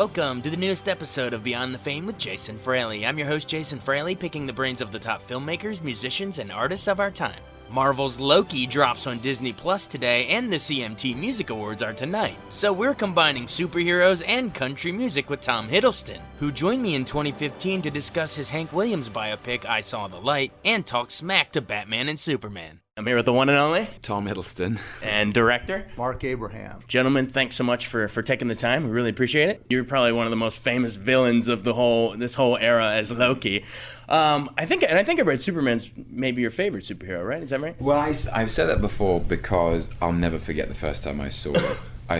Welcome to the newest episode of Beyond the Fame with Jason Fraley. I'm your host, Jason Fraley, picking the brains of the top filmmakers, musicians, and artists of our time. Marvel's Loki drops on Disney Plus today, and the CMT Music Awards are tonight. So we're combining superheroes and country music with Tom Hiddleston, who joined me in 2015 to discuss his Hank Williams biopic, I Saw the Light, and talk smack to Batman and Superman. I'm here with the one and only Tom Hiddleston. And director Mark Abraham. Gentlemen, thanks so much for taking the time. We really appreciate it. You're probably one of the most famous villains of this whole era as Loki. I think I read Superman's maybe your favorite superhero, right? Is that right? Well, I've said that before because I'll never forget the first time I saw it. I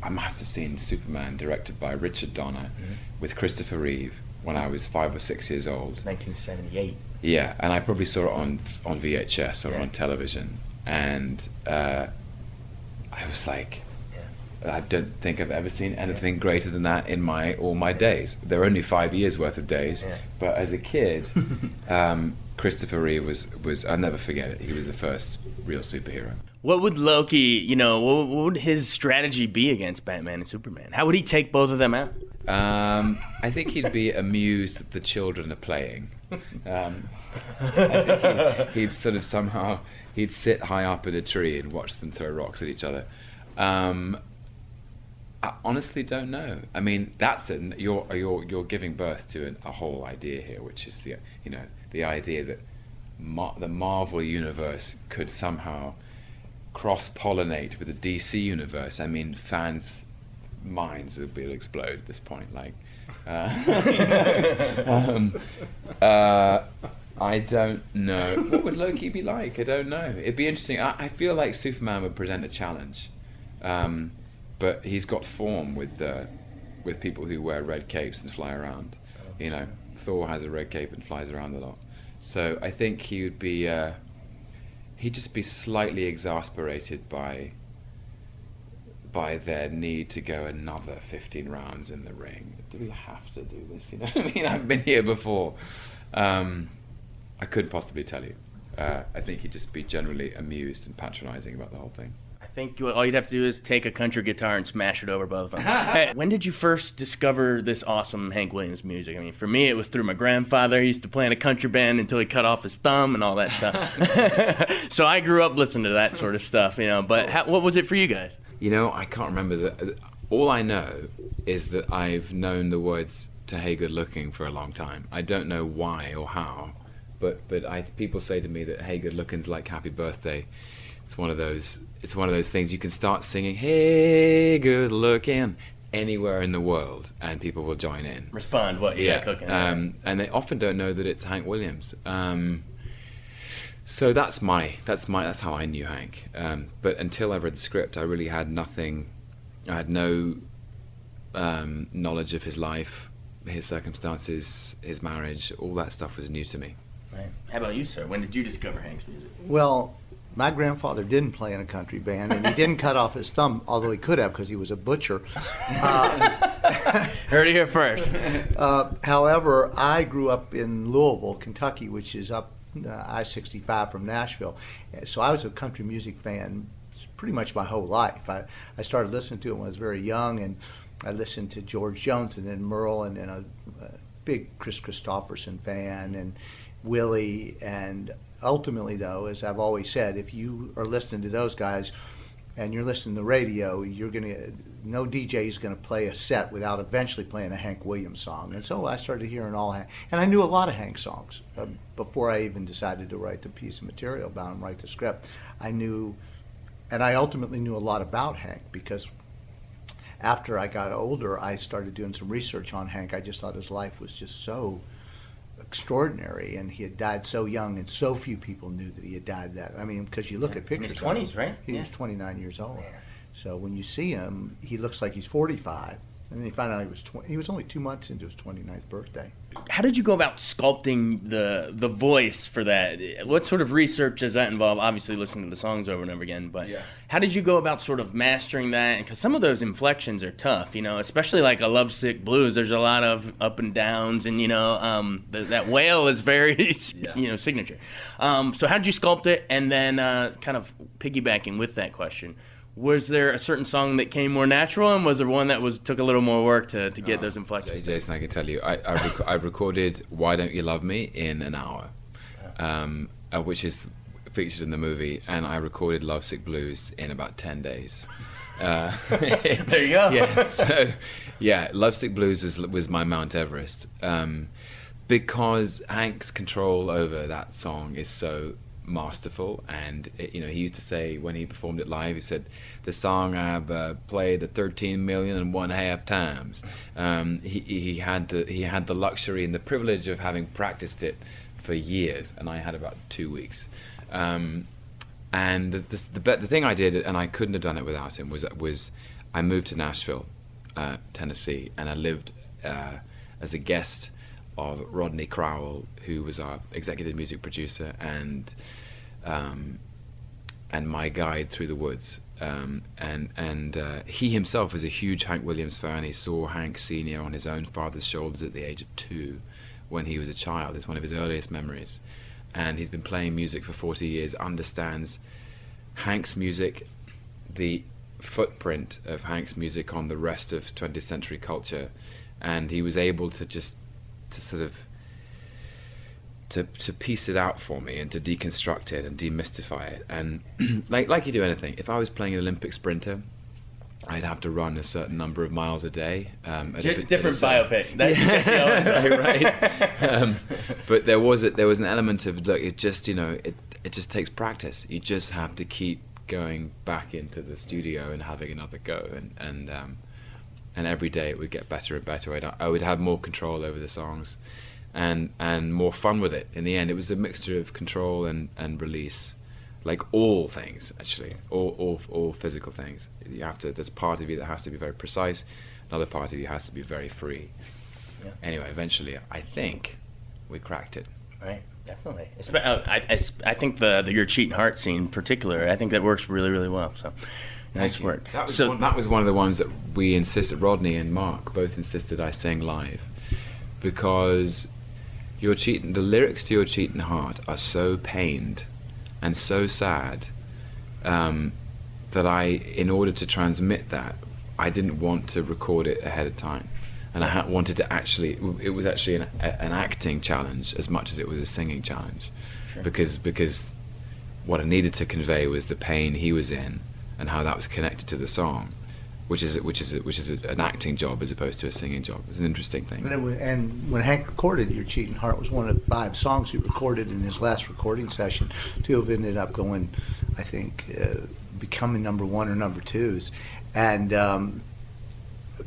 must have seen Superman directed by Richard Donner with Christopher Reeve when I was 5 or 6 years old. 1978. Yeah, and I probably saw it on VHS or on television, and I was like, I don't think I've ever seen anything greater than that in all my days. There are only 5 years worth of days, but as a kid, Christopher Reeve was I'll never forget it. He was the first real superhero. What would Loki, what would his strategy be against Batman and Superman? How would he take both of them out? I think he'd be amused that the children are playing. I think he'd sort of somehow he'd sit high up in a tree and watch them throw rocks at each other. I honestly don't know. I mean, you're giving birth to a whole idea here, which is the idea that the Marvel universe could somehow cross-pollinate with the DC universe. I mean, fans' minds will explode at this point. I don't know. What would Loki be like? I don't know. It'd be interesting. I feel like Superman would present a challenge, but he's got form with people who wear red capes and fly around. Thor has a red cape and flies around a lot. So I think he'd just be slightly exasperated by their need to go another 15 rounds in the ring. Do we have to do this? You know what I mean? I've been here before. I couldn't possibly tell you. I think he'd just be generally amused and patronizing about the whole thing. I think all you'd have to do is take a country guitar and smash it over both of them. Hey, when did you first discover this awesome Hank Williams music? I mean, for me, it was through my grandfather. He used to play in a country band until he cut off his thumb and all that stuff. So I grew up listening to that sort of stuff, But what was it for you guys? I can't remember. All I know is that I've known the words to Hey Good Looking for a long time. I don't know why or how, but people say to me that Hey Good Looking's like Happy Birthday. It's one of those things you can start singing Hey Good Looking anywhere in the world and people will join in. Respond what you got cooking. And they often don't know that it's Hank Williams. So that's how I knew Hank. But until I read the script, I really had nothing. I had no knowledge of his life, his circumstances, his marriage. All that stuff was new to me. Right. How about you, sir? When did you discover Hank's music? Well, my grandfather didn't play in a country band, and he didn't cut off his thumb, although he could have because he was a butcher. Heard it here first. However, I grew up in Louisville, Kentucky, which is up I-65 from Nashville. So I was a country music fan pretty much my whole life. I started listening to it when I was very young, and I listened to George Jones and then Merle, and then a big Chris Christopherson fan, and Willie. And ultimately, though, as I've always said, if you are listening to those guys and you're listening to the radio, no DJ is going to play a set without eventually playing a Hank Williams song. And so I started hearing all Hank. And I knew a lot of Hank songs before I even decided to write the piece of material about him, write the script. And I ultimately knew a lot about Hank because after I got older, I started doing some research on Hank. I just thought his life was just so extraordinary, and he had died so young, and so few people knew that he had died that. I mean, because you look at pictures. In his 20s, right? He was 29 years old. So when you see him, he looks like he's 45. And then you find out he was only 2 months into his 29th birthday. How did you go about sculpting the voice for that? What sort of research does that involve? Obviously listening to the songs over and over again, but how did you go about sort of mastering that? Because some of those inflections are tough, especially like a Lovesick Blues. There's a lot of up and downs, and that wail is very signature. So how did you sculpt it? And then kind of piggybacking with that question, Was there a certain song that came more natural, and was there one that took a little more work to get those inflections? Jason, I can tell you, I've recorded "Why Don't You Love Me" in an hour, which is featured in the movie, and I recorded "Lovesick Blues" in about 10 days. There you go. Yeah, so "Lovesick Blues" was my Mount Everest, because Hank's control over that song is so masterful. And he used to say, when he performed it live, he said, "The song I've played 13,000,001.5 times." He had the luxury and the privilege of having practiced it for years, and I had about 2 weeks. And the thing I did, and I couldn't have done it without him, was I moved to Nashville, Tennessee, and I lived as a guest of Rodney Crowell, who was our executive music producer and my guide through the woods. He himself was a huge Hank Williams fan. He saw Hank Sr. on his own father's shoulders at the age of 2 when he was a child. It's one of his earliest memories. And he's been playing music for 40 years, understands Hank's music, the footprint of Hank's music on the rest of 20th century culture, and he was able to piece it out for me and to deconstruct it and demystify it. And like you do anything, if I was playing an Olympic sprinter, I'd have to run a certain number of miles a day. Different biopic. Right. But there was an element of, look, it just takes practice. You just have to keep going back into the studio and having another go, and every day it would get better and better. I would have more control over the songs, and more fun with it. In the end, it was a mixture of control and release. Like all things, actually, all physical things. There's part of you that has to be very precise, another part of you has to be very free. Yeah. Anyway, eventually, I think we cracked it. Right, definitely. I think the Your Cheating Heart scene in particular, I think that works really, really well. So, nice work. That was one of the ones that we insisted, Rodney and Mark both insisted I sing live, because the lyrics to Your Cheating Heart are so pained and so sad, that in order to transmit that, I didn't want to record it ahead of time, and I wanted to it was actually an acting challenge as much as it was a singing challenge. Sure. because what I needed to convey was the pain he was in and how that was connected to the song, which is an acting job as opposed to a singing job. It's an interesting thing. And when Hank recorded Your Cheating Heart, was one of 5 songs he recorded in his last recording session. 2 of them ended up going, I think, becoming number 1 or number 2s. And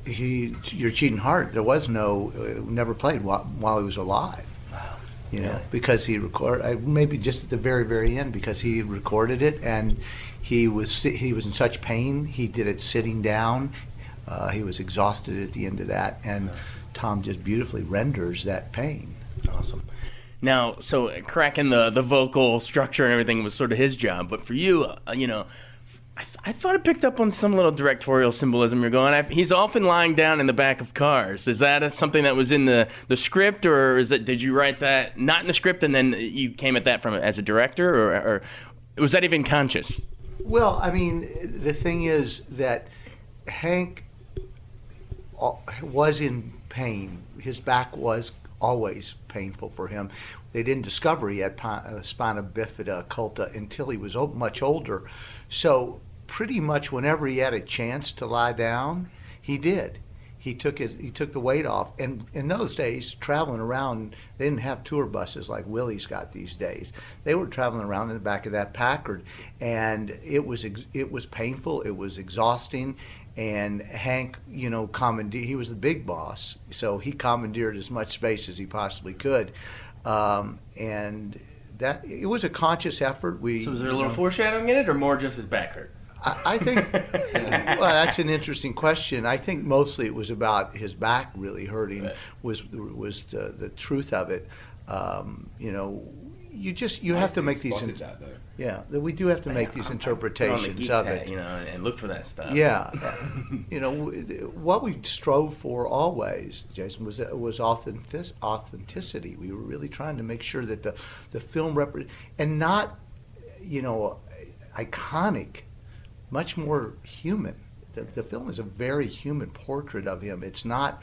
Your Cheating Heart, there was never played while he was alive. Wow. Because he recorded, maybe just at the very, very end, because he recorded it, and he was in such pain. He did it sitting down. He was exhausted at the end of that, and Tom just beautifully renders that pain. Awesome. Now, so cracking the vocal structure and everything was sort of his job, but for you, I thought I picked up on some little directorial symbolism you're going. He's often lying down in the back of cars. Is that something that was in the script, or did you write that not in the script and then you came at that from as a director, or was that even conscious? Well, I mean, the thing is that Hank was in pain. His back was always painful for him. They didn't discover he had spina bifida occulta until he was much older. So pretty much whenever he had a chance to lie down, he did. He took the weight off. And in those days, traveling around, they didn't have tour buses like Willie's got these days. They were traveling around in the back of that Packard, and it was painful. It was exhausting. And Hank, he was the big boss, so he commandeered as much space as he possibly could. And that it was a conscious effort. So was there a little foreshadowing in it, or more just his back hurt? I think, well, that's an interesting question. I think mostly it was about his back really hurting. Right. was the truth of it. You have to make these. We do have to make these interpretations of it. And look for that stuff. Yeah, what we strove for always, Jason, was authenticity. We were really trying to make sure that the film and not, iconic much more human. The film is a very human portrait of him. It's not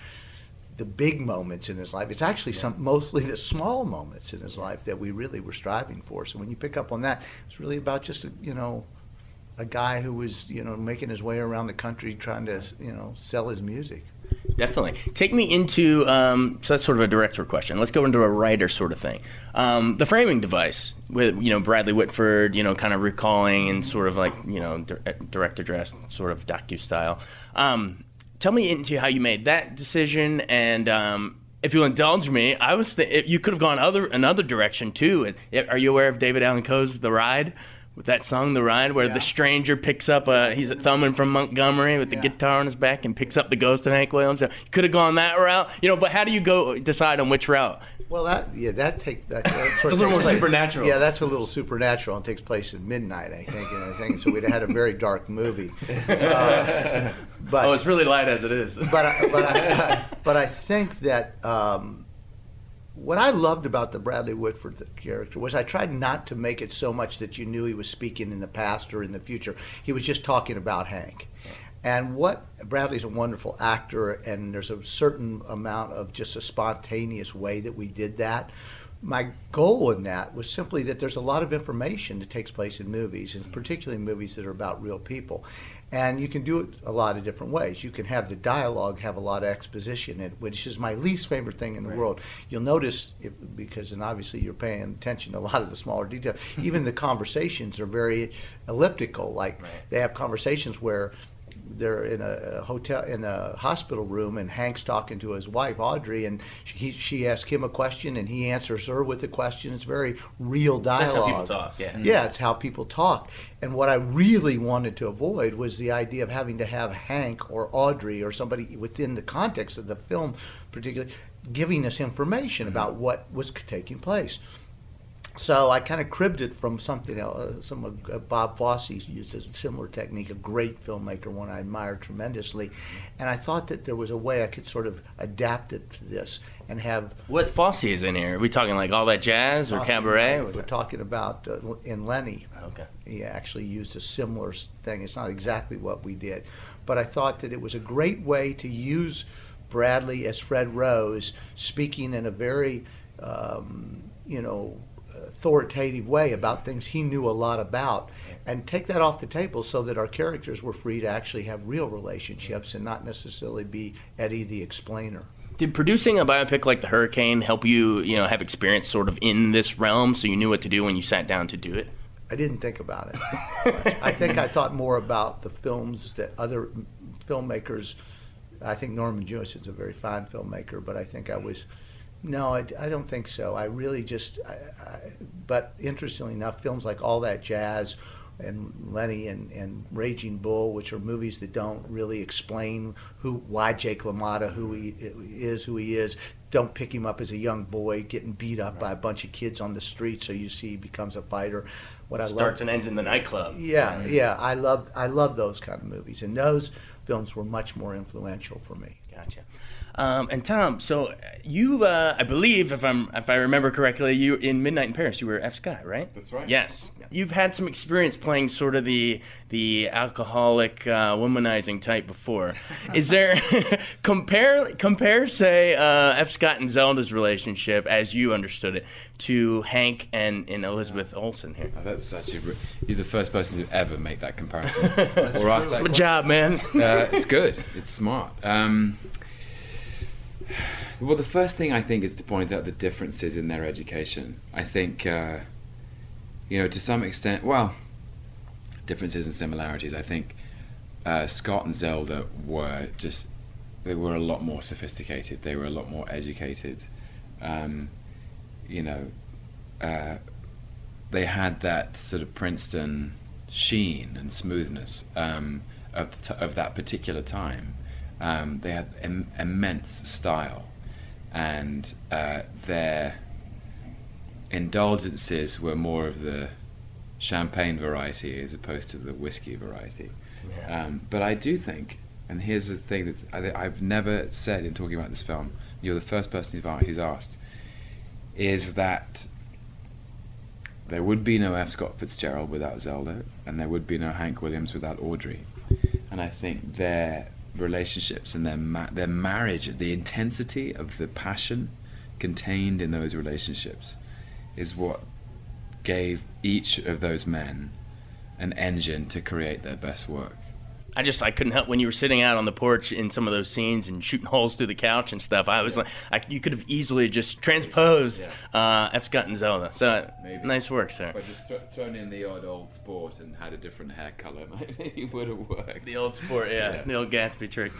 the big moments in his life. It's actually mostly the small moments in his life that we really were striving for. So when you pick up on that, it's really about just a guy who was making his way around the country trying to sell his music. Definitely. Take me into, so that's sort of a director question. Let's go into a writer sort of thing. The framing device with, Bradley Whitford, kind of recalling and sort of like, direct address sort of docu-style. Tell me into how you made that decision, and if you'll indulge me, I was you could have gone another direction too. Are you aware of David Allan Coe's The Ride? With that song, The Ride, where the stranger picks up, he's a thumbman from Montgomery with the guitar on his back and picks up the ghost of Hank Williams. So you could have gone that route, but how do you decide on which route? Well, that it's a little more supernatural. Yeah, that's a little supernatural and takes place at midnight, I think. And I think so. We'd have had a very dark movie. But it's really light as it is. but I think that what I loved about the Bradley Whitford character was I tried not to make it so much that you knew he was speaking in the past or in the future. He was just talking about Hank. And Bradley's a wonderful actor, and there's a certain amount of just a spontaneous way that we did that. My goal in that was simply that there's a lot of information that takes place in movies, and particularly movies that are about real people. And you can do it a lot of different ways. You can have the dialogue have a lot of exposition, which is my least favorite thing in the world. You'll notice, and obviously you're paying attention to a lot of the smaller details, even the conversations are very elliptical. Like they have conversations where they're in a hospital room, and Hank's talking to his wife Audrey, and she asks him a question, and he answers her with a question. It's very real dialogue. That's how people talk. Yeah, it's how people talk. And what I really wanted to avoid was the idea of having to have Hank or Audrey or somebody within the context of the film, particularly, giving us information about what was taking place. So I kind of cribbed it from something else. Bob Fosse used a similar technique, a great filmmaker, one I admire tremendously. And I thought that there was a way I could sort of adapt it to this and have... What Fosse is in here? Are we talking like All That Jazz or Cabaret? We're talking about in Lenny. Okay. He actually used a similar thing. It's not exactly what we did. But I thought that it was a great way to use Bradley as Fred Rose, speaking in a very, authoritative way about things he knew a lot about, and take that off the table so that our characters were free to actually have real relationships and not necessarily be Eddie the explainer. Did producing a biopic like The Hurricane help you, have experience sort of in this realm, so you knew what to do when you sat down to do it? I didn't think about it much. I think I thought more about the films that other filmmakers, I think Norman Jewis is a very fine filmmaker, but I think No, I don't think so. I really but interestingly enough, films like All That Jazz and Lenny and Raging Bull, which are movies that don't really explain why Jake LaMotta, who he is, don't pick him up as a young boy getting beat up by a bunch of kids on the street, so you see he becomes a fighter. Starts and ends in the nightclub. Yeah. I love those kind of movies, and those films were much more influential for me. Gotcha. And Tom, so you, I believe, if I remember correctly, you in Midnight in Paris, you were F. Scott, right? That's right. Yes. You've had some experience playing sort of the alcoholic, womanizing type before. Is there compare say F. Scott and Zelda's relationship as you understood it to Hank and Elizabeth Olsen here? Oh, that's you're the first person to ever make that comparison. Or ask that. Good job, man. It's good. It's smart. Well, the first thing I think is to point out the differences in their education. I think, to some extent, differences and similarities. I think Scott and Zelda were a lot more sophisticated. They were a lot more educated. They had that sort of Princeton sheen and smoothness of that particular time. They had immense style, and their indulgences were more of the champagne variety as opposed to the whiskey variety. Yeah. But I do think, and here's the thing that I've never said in talking about this film, you're the first person who's asked, is that there would be no F. Scott Fitzgerald without Zelda, and there would be no Hank Williams without Audrey. And I think their relationships and their marriage, the intensity of the passion contained in those relationships, is what gave each of those men an engine to create their best work. I couldn't help when you were sitting out on the porch in some of those scenes and shooting holes through the couch and stuff. I was like, you could have easily just transposed F. Scott and Zelda. So Maybe. Nice work, sir. But just thrown in the old sport and had a different hair color, maybe it would have worked. The old sport, the old Gatsby trick.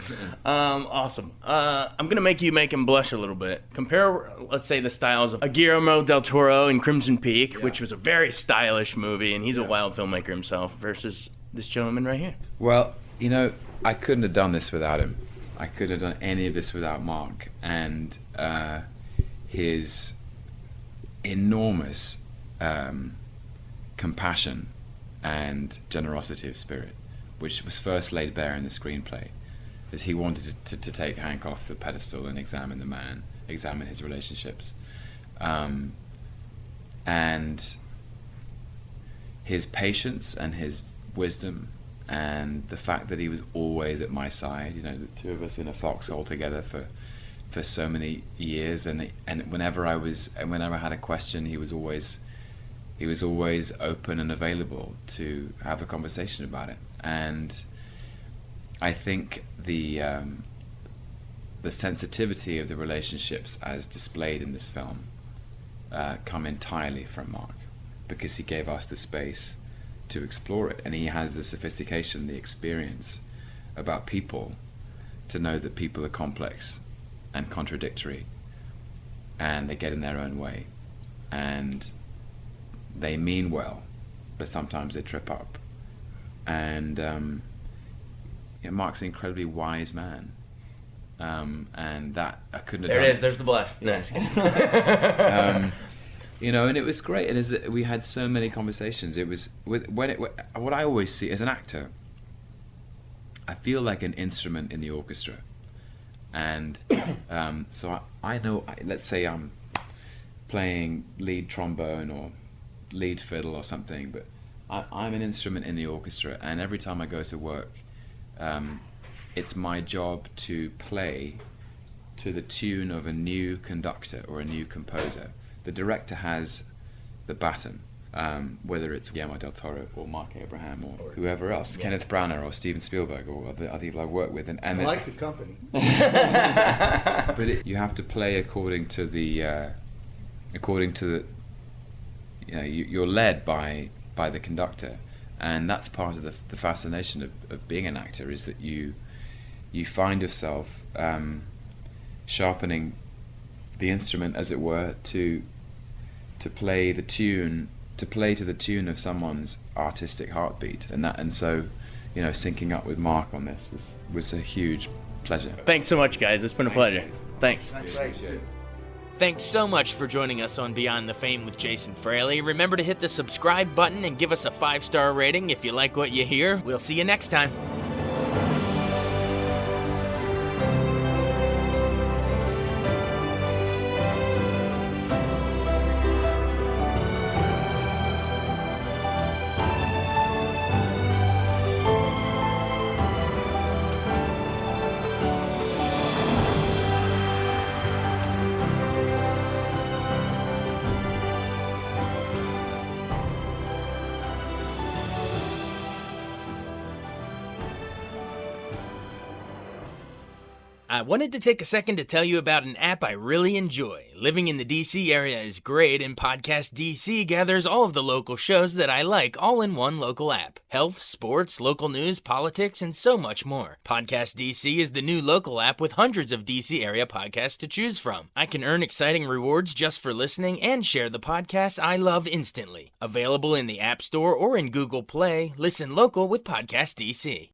Awesome. I'm gonna make you make him blush a little bit. Compare, let's say, the styles of Guillermo del Toro in Crimson Peak, which was a very stylish movie, and he's a wild filmmaker himself, versus this gentleman right here. Well, you know, I couldn't have done this without him. I couldn't have done any of this without Mark and his enormous compassion and generosity of spirit, which was first laid bare in the screenplay, as he wanted to take Hank off the pedestal and examine the man, examine his relationships. And his patience and his wisdom, and the fact that he was always at my side, you know, the two of us in a foxhole together for so many years, and whenever I had a question, he was always open and available to have a conversation about it. And I think the sensitivity of the relationships as displayed in this film come entirely from Mark, because he gave us the space to explore it, and he has the sophistication, the experience about people, to know that people are complex and contradictory, and they get in their own way, and they mean well, but sometimes they trip up. And Mark's an incredibly wise man, and that I couldn't have There done. it is. There's the blush. No. You know, and it was great, and we had so many conversations. It was what I always see as an actor, I feel like an instrument in the orchestra, and so I know. Let's say I'm playing lead trombone or lead fiddle or something, but I'm an instrument in the orchestra, and every time I go to work, it's my job to play to the tune of a new conductor or a new composer. The director has the baton, whether it's Guillermo del Toro or Mark Abraham or whoever else, Kenneth Branagh or Steven Spielberg or other people I've worked with. And I like the company. But you have to play according to the, you know, you're led by the conductor, and that's part of the fascination of being an actor, is that you find yourself sharpening the instrument, as it were, to play the tune, to play to the tune of someone's artistic heartbeat, and so, you know, syncing up with Mark on this was a huge pleasure. Thanks so much, guys. It's been a pleasure. Thanks. That's right. Thanks so much for joining us on Beyond the Fame with Jason Fraley. Remember to hit the subscribe button and give us a 5-star rating if you like what you hear. We'll see you next time. I wanted to take a second to tell you about an app I really enjoy. Living in the DC area is great, and Podcast DC gathers all of the local shows that I like all in one local app. Health, sports, local news, politics, and so much more. Podcast DC is the new local app with hundreds of DC area podcasts to choose from. I can earn exciting rewards just for listening and share the podcasts I love instantly. Available in the App Store or in Google Play, listen local with Podcast DC.